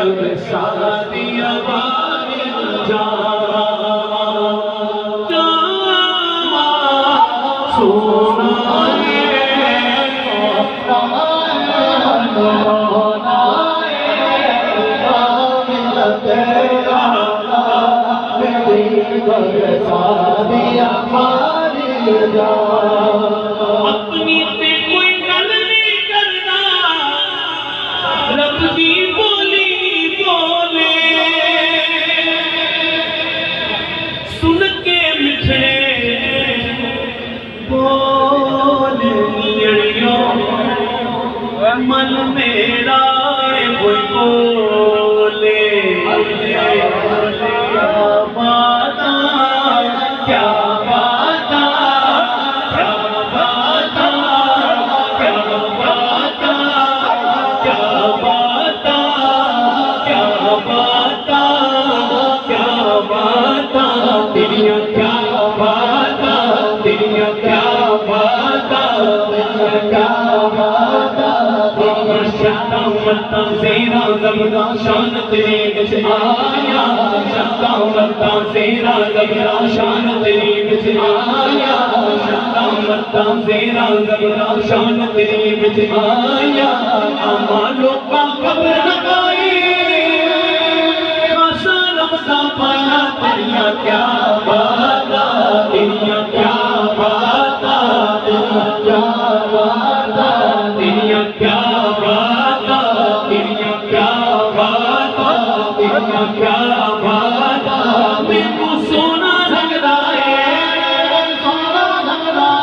جب شادی ہماری اپنی تے کوئی گل نہیں کرنا رب دی بولی بولے سن کے مٹھڑے بول جڑیوں من میرا کوئی بولے شان تیری بچ آیا شکا مرتا تیرا زبرا شان تیری بچ آیا شکا مرتا تیرا زبرا شان تیری بچ آیا اما لوکا خبر لگائی خاصا لفظہ پایا تیریا کیا باتا تیریا کیا باتا تیریا کیا باتا تیریا کیا باتا تیریا کیا کیا بات میں کو سونا لگ رہا ہے سونا لگ رہا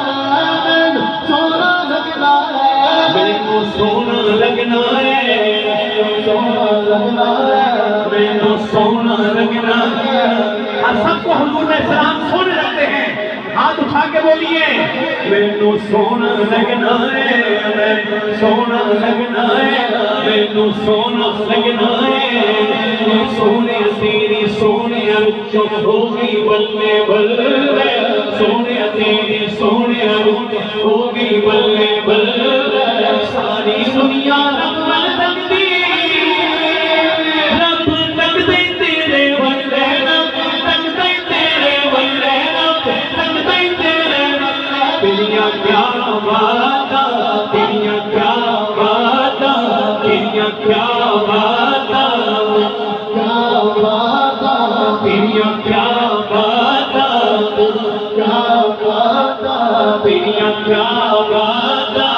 ہے سونا لگ رہا ہے میں کو سونا لگنا ہے سونا لگنا ہے میں کو سونا لگنا ہے اور سب کو حضور علیہ السلام سونے لگتے ہیں ہاتھ اٹھا کے بولیے میں کو سونا لگنا ہے میں سونا لگنا ہے میں کو سونا لگنا ہے سونے تیری سونے رچوں ہوگی بلے بلے سونے تیری سونے رچوں ہوگی بلے بلے ساری دنیا رب تک دی رب تک دے تیرے بلے رب تک دے تیرے بلے رب تک دے تیرے بلے تیریا کیا باتا تیریا کیا باتا تیریا کیا باتا تیریا کیا باتا کیا باتا تیریا کیا باتا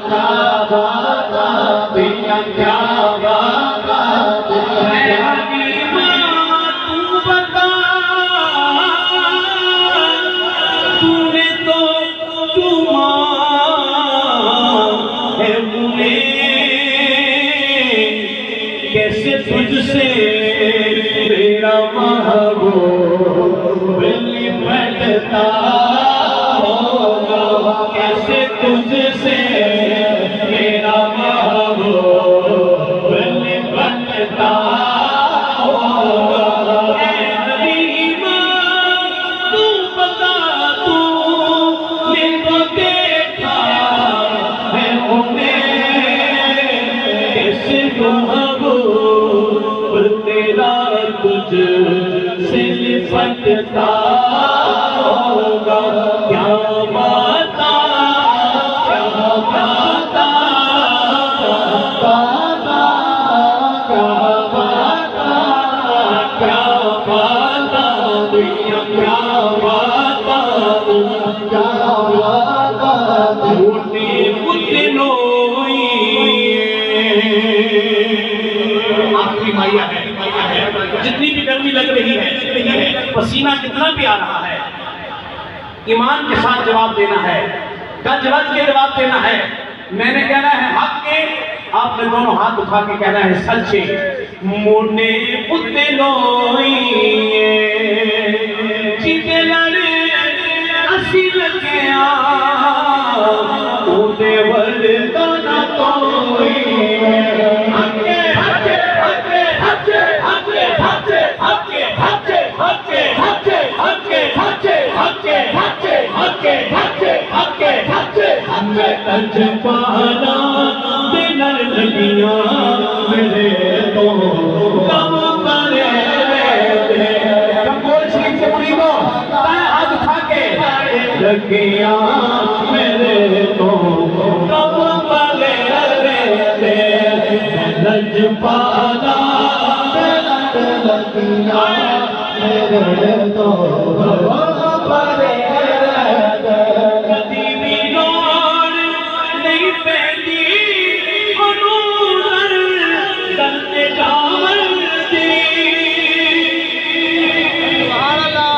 کیا باتا تیریا کیا باتا اے حکیمہ تو بتا تو نے تو چوما ہے مجھے کیسے تجھ سے میرا محبوب لپٹتا ہوگا کیسے تجھ سے میرا محبوب لپٹتا ہوگا اے حلیمہ تو بتا تو نے تو دیکھا ہے انہیں کیسے محبوب تیرا تجھ سے لپٹتا ہوگا کیا باتا کیا باتا کیا باتا کیا باتا دنیا کیا باتا کیا باتا موٹے متنوئی آخری مائیہ ہے جتنی بھی گرمی لگ رہی ہے پسینہ کتنا بھی آ رہا ہے ایمان کے ساتھ جواب دینا ہے گج رج کے جواب دینا ہے میں نے کہنا ہے حق کے آپ نے دونوں ہاتھ اٹھا کے کہنا ہے سچے مونے پتلوئی چیتے لڑے اسی لگیا اوٹے وردانا کوئی ہکے ہکے ہکے ہکے ہکے ہکے ہکے ہکے ہکے ہکے ہکے ہکے ہکے ہکے ہکے ہکے ہکے ہکے ہمیں تجھ پانا دلر لگیاں میرے تو کم پڑے رہتے کمبول شریف سے مریدوں تائیں ہاتھ اٹھا کے لگیاں میرے تو کم پڑے رہتے لج پالا لگیاں میرے تو کم پڑے رہتے کدی بھی لوڑ نہیں پیندی انور کرتے جاول دی سبحان اللہ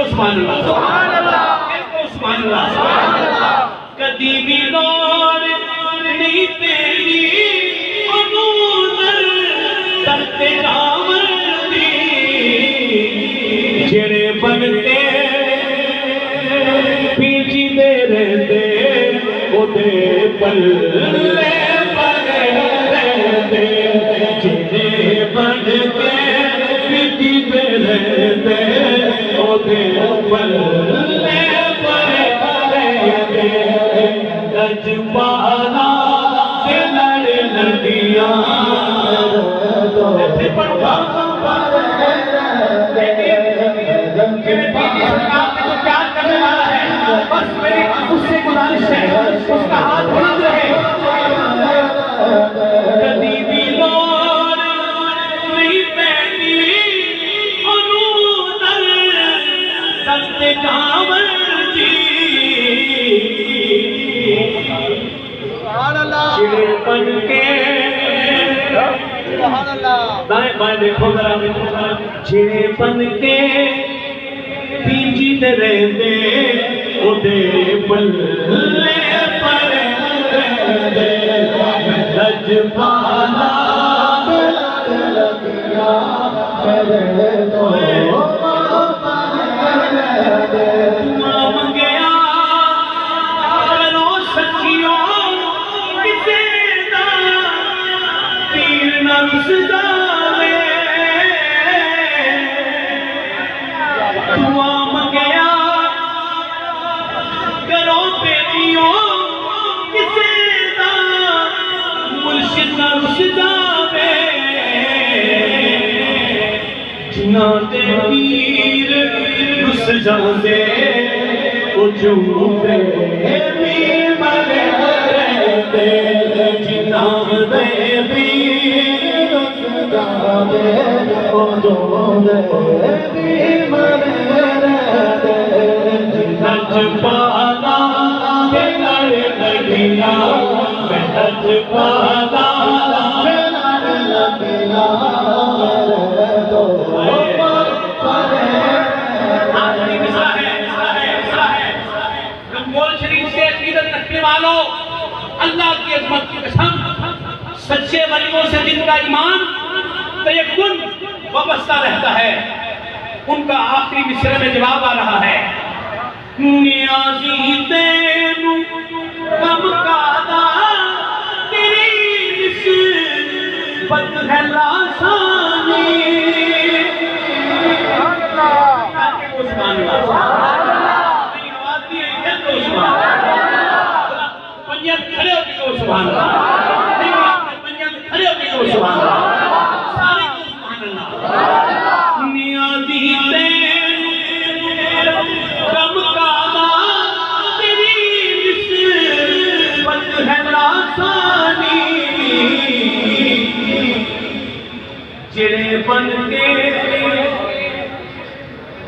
سبحان اللہ سبحان اللہ سبحان اللہ سبحان اللہ کدی بھی لوڑ نہیں پیندی انور کرتے جاول دی جڑے بنتے پیچی دے رہتے او دے پلے پڑے رہتے جڑے بنتے پیچی دے رہتے او دے پلے پڑے رہتے لج پالا سے لڑ لڑیاں بس میری اس سے گزارش ہے اس کا ہاتھ بلند رہے کدی بھی لوڑ نہیں پیندی انور کرتے جاول دی چڑے بن کے دائیں بائیں دیکھو ذرا چڑے بن کے پیچی دے رہتے او دے پلے پڑے رہتے لج پالا لگیاں میرے تو دعا منگیا کرو سچیوں کسے دا پیر نہ رس جاوے دعا منگیا کرو بیٹیوں کسے دا مرشد نہ رس جاوے جنہاں دے پیر رس جاندے او جھوٹے بھی مرے رہتے جنہاں دے پیر رس جاندے او جھوٹے بھی مرے رہتے لج پالا سے لڑ لگیاں لج پالا سے لڑ لگیاں میرے تو آخری مصرع ہے کمبول شریف سے عقیدت رکھنے والوں اللہ کی عظمت کی قسم سچے ولیوں سے جن کا ایمان تیقن وابستہ رہتا ہے ان کا آخری مصرع میں جواب آ رہا ہے نیازی تینو کم کادا تیری نسبت ہے لاسانی سبحان اللہ میری آواز دی ہے کہہ دو سبحان اللہ پنجت کھڑے ہو کے کہو سبحان اللہ پنجت کھڑے ہو کے کہو سبحان اللہ سارے کو سبحان اللہ نیازی تینو کم کادا تیری نسبت ہے لاسانی جڑے بن کے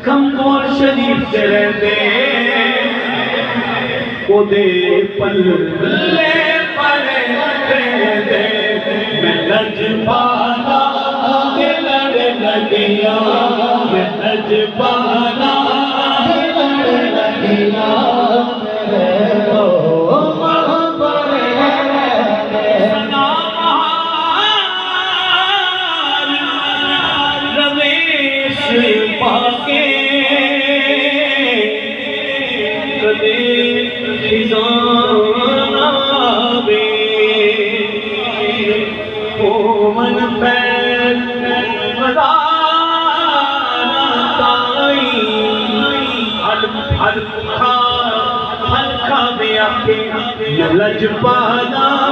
کمبول شریف سے رہتے او دے پلے پڑے رہتے میں لج پالا سے لڑ لگیاں میں لج پالا سے لڑ لگیاں میرے تو پڑے رہتے سنا رویش پاکے خزان آوے من پیر مدارہ تائی ہلکا بے آکے لج پالا